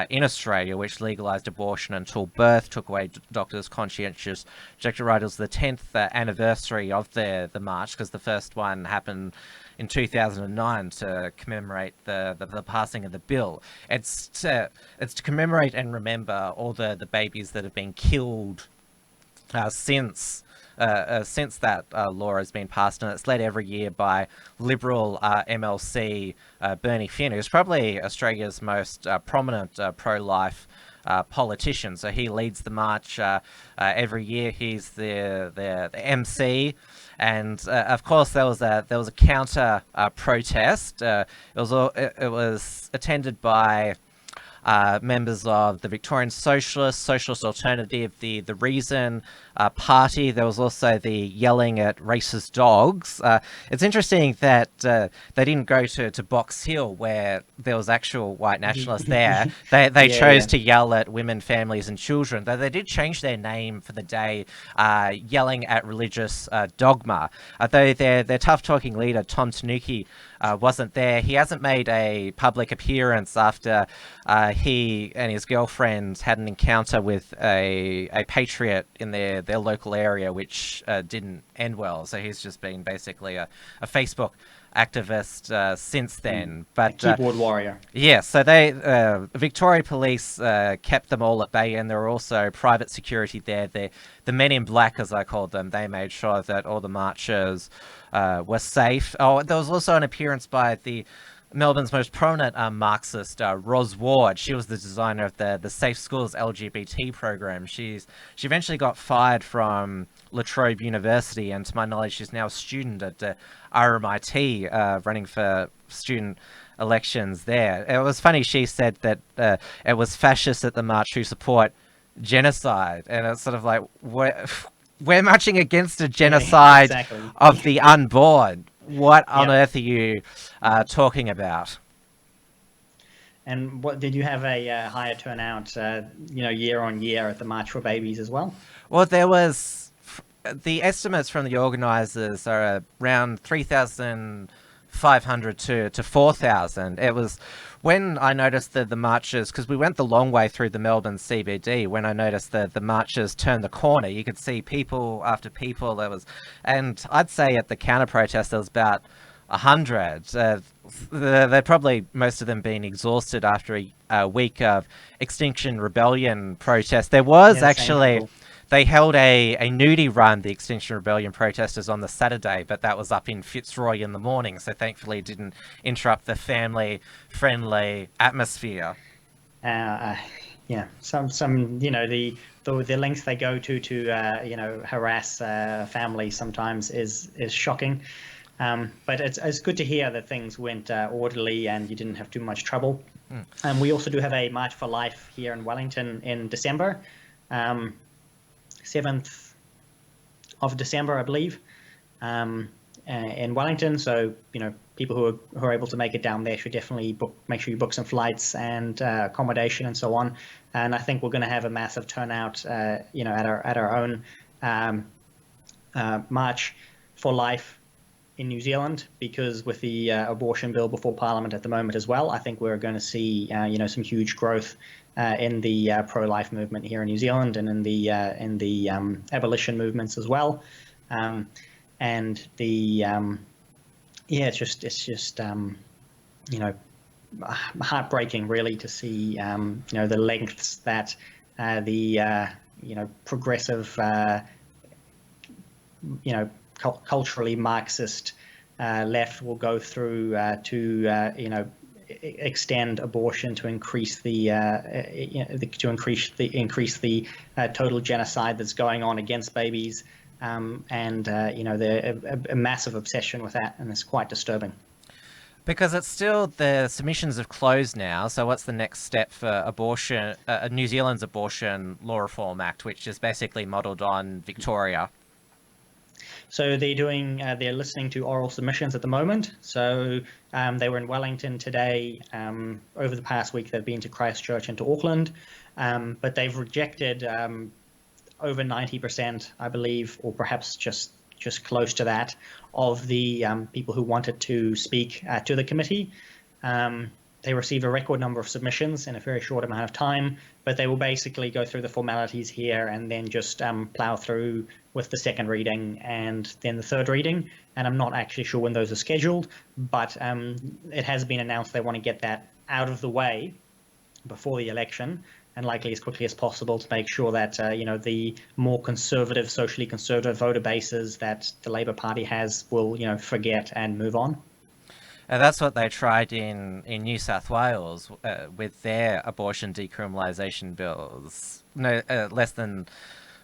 in Australia, which legalised abortion until birth, took away doctors' conscientious objective right. It was the 10th anniversary of the march, because the first one happened in 2009 to commemorate the passing of the bill. It's to commemorate and remember all the babies that have been killed since that law has been passed, and it's led every year by Liberal MLC Bernie Finn, who's probably Australia's most prominent pro-life politician. So he leads the march every year. He's the MC. And of course, there was a counter protest. It was attended by members of the Victorian Socialist Alternative, the Reason Party. There was also the Yelling at Racist Dogs. It's interesting that they didn't go to Box Hill, where there was actual white nationalists there. They chose to yell at women, families, and children. Though they did change their name for the day, Yelling at Religious Dogma. Though their tough-talking leader, Tom Tanuki, wasn't there. He hasn't made a public appearance after he and his girlfriend had an encounter with a patriot in their local area, which didn't end well. So he's just been basically a Facebook activist since then. But a keyboard warrior. Yeah, so Victoria Police kept them all at bay, and there were also private security there. The Men in Black, as I called them, they made sure that all the marchers were safe. Oh, there was also an appearance by Melbourne's most prominent Marxist, Ros Ward. She was the designer of the Safe Schools LGBT program. She eventually got fired from La Trobe University, and to my knowledge, she's now a student at RMIT, running for student elections there. It was funny, she said that it was fascists at the march who support genocide, and it's sort of like, we're marching against a genocide of the unborn. What on earth are you talking about? And what did you have a higher turnout, year on year at the March for Babies as well? Well, there was the estimates from the organisers are around 3,500 to 4,000. It was when I noticed that the marchers, because we went the long way through the Melbourne CBD, when I noticed that the marchers turned the corner, you could see people after people. And I'd say at the counter protest there was about 100. They're probably, most of them being exhausted after a week of Extinction Rebellion protest. There was actually, they held a nudie run, the Extinction Rebellion protesters, on the Saturday, but that was up in Fitzroy in the morning, so thankfully it didn't interrupt the family-friendly atmosphere. Some the lengths they go to harass families sometimes is shocking. But it's good to hear that things went orderly and you didn't have too much trouble. And we also do have a March for Life here in Wellington in December, 7th of December, I believe, in Wellington. So, people who are able to make it down there should definitely make sure you book some flights and accommodation and so on. And I think we're going to have a massive turnout, at our own March for Life in New Zealand, because with the abortion bill before Parliament at the moment as well, I think we're going to see some huge growth in the pro-life movement here in New Zealand, and in the abolition movements as well. And it's just heartbreaking really to see the lengths that the progressive culturally Marxist left will go through to extend abortion to increase the total genocide that's going on against babies, and a massive obsession with that, and it's quite disturbing. Because it's still, the submissions have closed now, so what's the next step for abortion, New Zealand's Abortion Law Reform Act, which is basically modelled on Victoria? So they're listening to oral submissions at the moment. So they were in Wellington today. Over the past week, they've been to Christchurch and to Auckland, but they've rejected over 90%, I believe, or perhaps just close to that, of the people who wanted to speak to the committee. They received a record number of submissions in a very short amount of time, but they will basically go through the formalities here and then just plow through with the second reading and then the third reading. And I'm not actually sure when those are scheduled, but it has been announced they want to get that out of the way before the election, and likely as quickly as possible, to make sure that the more conservative, socially conservative voter bases that the Labour Party has will forget and move on. And that's what they tried in New South Wales with their abortion decriminalisation bills. No, less than,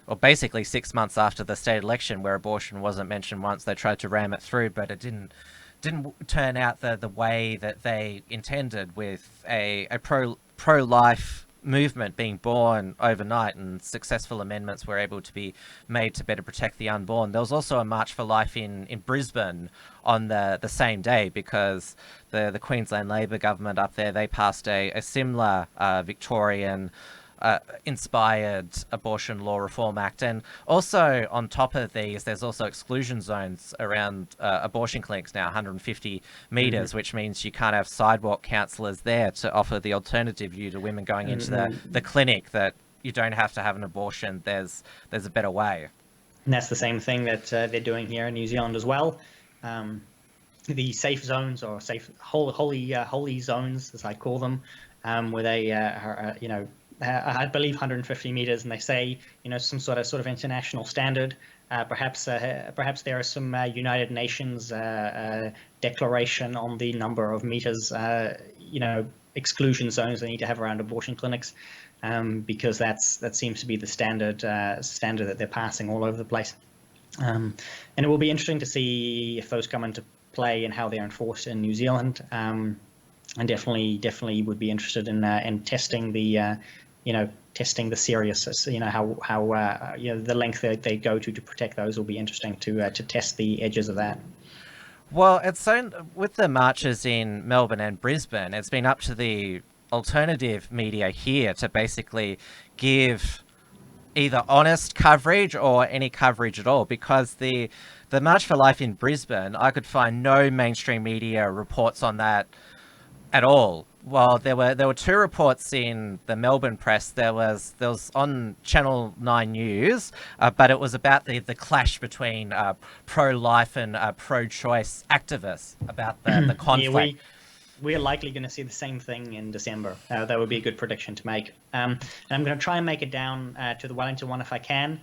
or basically 6 months after the state election, where abortion wasn't mentioned once, they tried to ram it through, but it didn't turn out the way that they intended, with a pro-life movement being born overnight, and successful amendments were able to be made to better protect the unborn. There was also a March for Life in Brisbane on the same day, because the Queensland Labor government up there, they passed a similar Victorian inspired abortion law reform act. And also on top of these, there's also exclusion zones around abortion clinics now, 150 meters, which means you can't have sidewalk counsellors there to offer the alternative view to women going into the clinic, that you don't have to have an abortion. There's a better way. And that's the same thing that they're doing here in New Zealand as well. The safe zones, or safe holy zones, as I call them, where they I believe 150 meters, and they say, some sort of international standard. Perhaps there are some United Nations declaration on the number of meters, exclusion zones they need to have around abortion clinics, because that seems to be the standard that they're passing all over the place. And it will be interesting to see if those come into play and how they're enforced in New Zealand. And definitely would be interested in testing the testing the seriousness, how the length that they go to protect those. Will be interesting to test the edges of that. Well, it's so, with the marches in Melbourne and Brisbane, it's been up to the alternative media here to basically give either honest coverage or any coverage at all, because the March for Life in Brisbane, I could find no mainstream media reports on that at all. Well, there were two reports in the Melbourne press. There was on Channel 9 News, but it was about the clash between pro-life and pro-choice activists, about the conflict. Yeah, we're likely going to see the same thing in December. That would be a good prediction to make. And I'm going to try and make it down to the Wellington one if I can.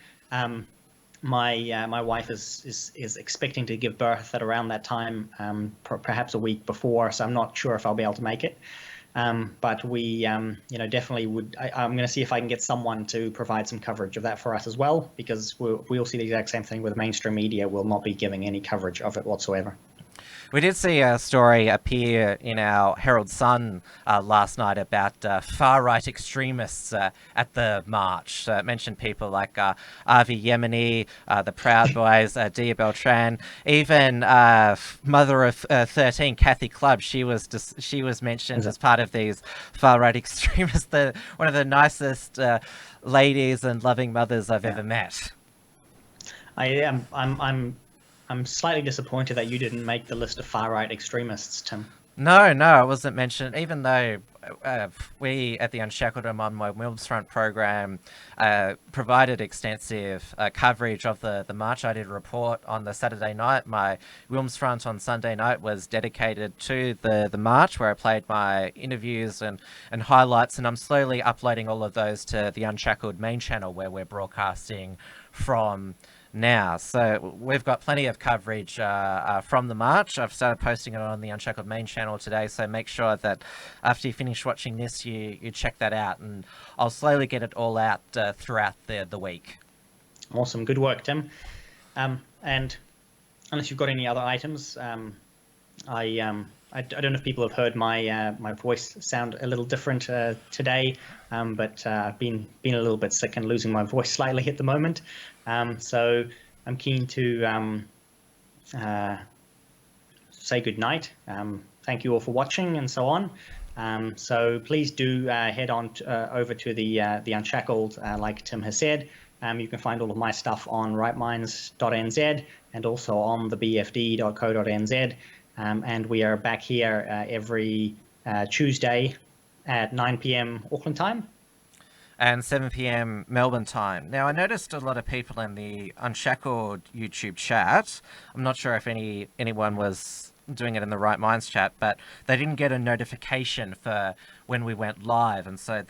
My wife is expecting to give birth at around that time, perhaps a week before, so I'm not sure if I'll be able to make it. But we definitely would. I'm going to see if I can get someone to provide some coverage of that for us as well, because we'll see the exact same thing with mainstream media. Will not be giving any coverage of it whatsoever. We did see a story appear in our Herald Sun last night about far-right extremists at the march. It mentioned people like Avi Yemeni, the Proud Boys, Dia Beltran, even mother of 13, Kathy Clubb. She was mentioned as part of these far-right extremists. One of the nicest ladies and loving mothers I've ever met. I'm slightly disappointed that you didn't make the list of far-right extremists, Tim. No, I wasn't mentioned, even though we at the Unshackled and on my Wilmsfront program provided extensive coverage of the march. I did a report on the Saturday night. My Wilmsfront on Sunday night was dedicated to the march, where I played my interviews and highlights, and I'm slowly uploading all of those to the Unshackled main channel, where we're broadcasting from now. So we've got plenty of coverage from the march. I've started posting it on the Unshackled main channel today, so make sure that after you finish watching this, you check that out, and I'll slowly get it all out throughout the week. Awesome, good work, Tim. And unless you've got any other items, I don't know if people have heard my voice sound a little different today, but I've been a little bit sick and losing my voice slightly at the moment. So I'm keen to say good night. Thank you all for watching and so on. So please do head on over to the Unshackled, like Tim has said. You can find all of my stuff on rightminds.nz and also on the bfd.co.nz. And we are back here every Tuesday at 9 p.m. Auckland time. And 7 p.m. Melbourne time. Now, I noticed a lot of people in the Unshackled YouTube chat. I'm not sure if anyone was doing it in the Right Minds chat, but they didn't get a notification for when we went live. And so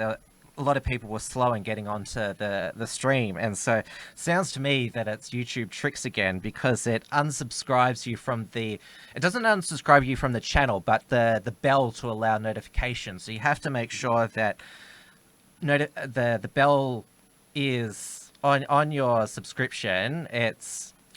a lot of people were slow in getting onto the stream, and so it sounds to me that it's YouTube tricks again, because it unsubscribes you from it doesn't unsubscribe you from the channel, but the bell to allow notifications. So you have to make sure that the bell is on your subscription.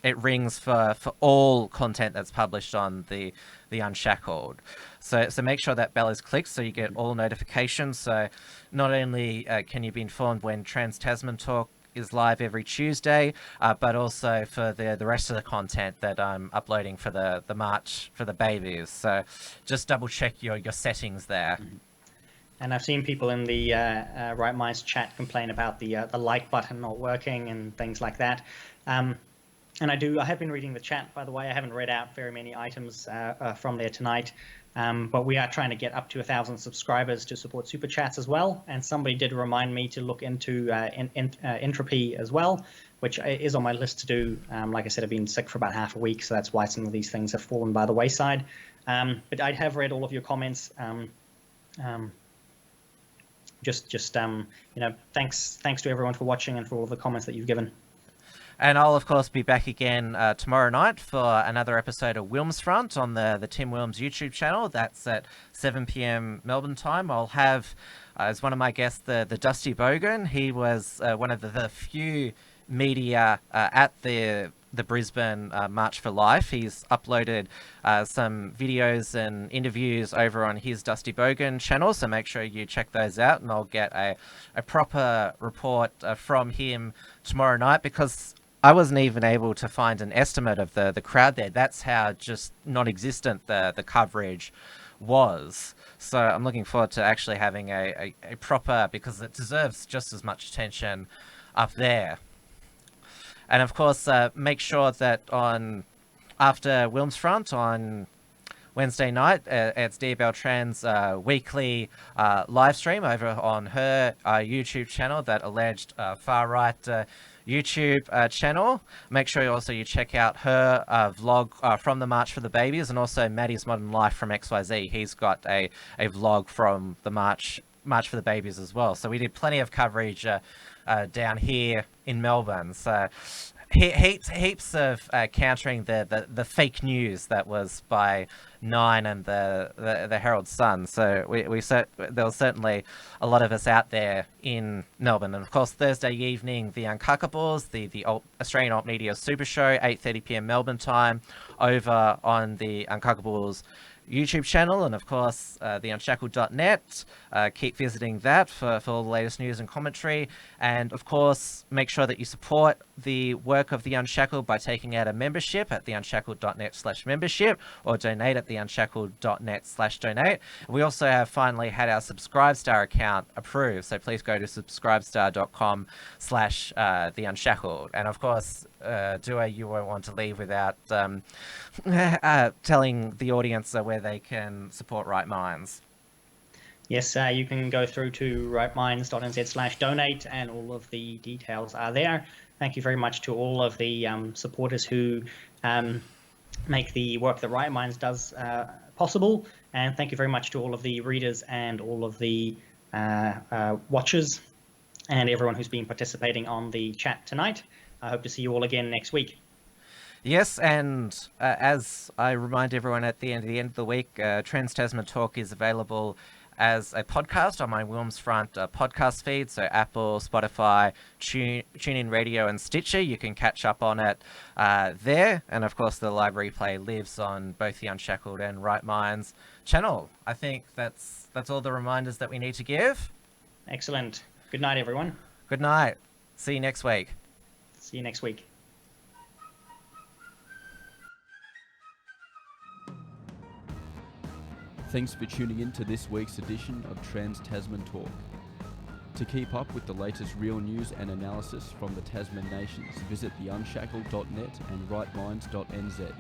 It rings for all content that's published on the Unshackled. So make sure that bell is clicked so you get all notifications. So not only can you be informed when Trans-Tasman Talk is live every Tuesday, but also for the rest of the content that I'm uploading for the March for the babies. So just double check your settings there. And I've seen people in the Right Minds chat complain about the like button not working and things like that. And I have been reading the chat, by the way. I haven't read out very many items from there tonight, but we are trying to get up to 1,000 subscribers to support super chats as well. And somebody did remind me to look into entropy as well, which is on my list to do. Like I said, I've been sick for about half a week, so that's why some of these things have fallen by the wayside. But I have read all of your comments. Thanks to everyone for watching and for all the comments that you've given. And I'll, of course, be back again tomorrow night for another episode of Wilms Front on the Tim Wilms YouTube channel. That's at 7 p.m. Melbourne time. I'll have, as one of my guests, the Dusty Bogan. He was one of the few media at the Brisbane March for Life. He's uploaded some videos and interviews over on his Dusty Bogan channel, so make sure you check those out, and I'll get a proper report from him tomorrow night, because I wasn't even able to find an estimate of the crowd there. That's how just non-existent the coverage was. So I'm looking forward to actually having a proper, because it deserves just as much attention up there. And of course, make sure that after Wilms Front on Wednesday night, it's Dear Beltran's weekly live stream over on her YouTube channel, that alleged far-right YouTube channel. Make sure you check out her vlog from the March for the Babies, and also Maddie's Modern Life from XYZ. He's got a vlog from the March for the Babies as well. So we did plenty of coverage down here in Melbourne. So heaps of countering the fake news that was by Nine and the Herald Sun. So there was certainly a lot of us out there in Melbourne. And of course, Thursday evening, the Uncockables, the Australian Alt Media Super Show, 8:30 p.m. Melbourne time, over on the Uncockables YouTube channel, and of course the Unshackled.net. Keep visiting that for all the latest news and commentary, and of course make sure that you support the work of the Unshackled by taking out a membership at the Unshackled.net/membership, or donate at the Unshackled.net/donate. We also have finally had our Subscribestar account approved, so please go to subscribestar.com/the Unshackled. And of course, you won't want to leave without telling the audience where they can support Right Minds. Yes, you can go through to rightminds.nz/donate, and all of the details are there. Thank you very much to all of the supporters who make the work that Right Minds does possible, and thank you very much to all of the readers and all of the watchers and everyone who's been participating on the chat tonight. I hope to see you all again next week. Yes, and as I remind everyone at the end of the week, Trans-Tasman Talk is available as a podcast on my Wilms Front podcast feed, so Apple, Spotify, TuneIn Radio, and Stitcher. You can catch up on it there, and of course the live replay lives on both the Unshackled and Right Minds channel. I think that's all the reminders that we need to give. Excellent. Good night, everyone. Good night. See you next week. See you next week. Thanks for tuning in to this week's edition of Trans-Tasman Talk. To keep up with the latest real news and analysis from the Tasman nations, visit theunshackled.net and rightminds.nz.